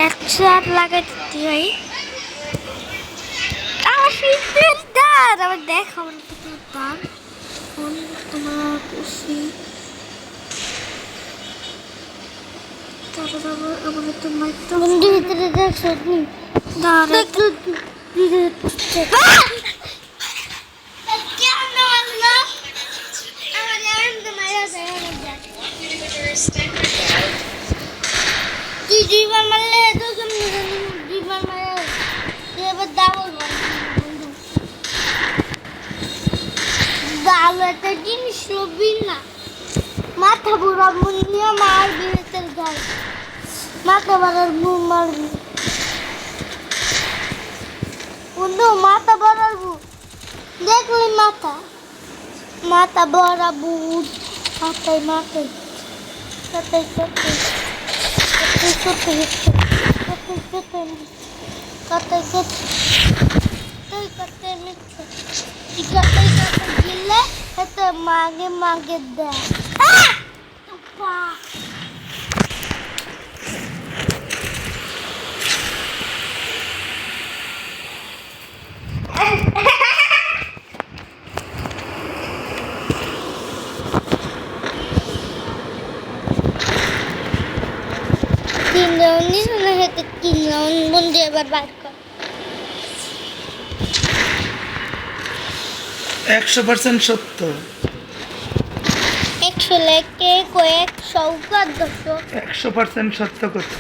headshot লাগাইতে ভাই আমার শীতের দাঁত আবার দেখো দাঁত তোমার খুশি আমার তোমার তো বন্ধু ভিতরে দেখছো দাঁড় দুইবার মারলে তো দুইবার মারে এবার ডাবল ডাবল একটা জিনিস লবি না মাথা বুড়া মুনিয়া মারবি তোর গায়ে মাথা বাড়ার মুখ মারবি বন্ধু মাথা বাড়াবো দেখলি মাথা মাথা বাড়াবো মাথায় মাথায় মাথায় মাথায় মাগে মাগে দেয় বন্ধু এবার বাদ কর 100% সত্য 100 লেখে কয়েক সৌকার দশক 100% সত্য কথা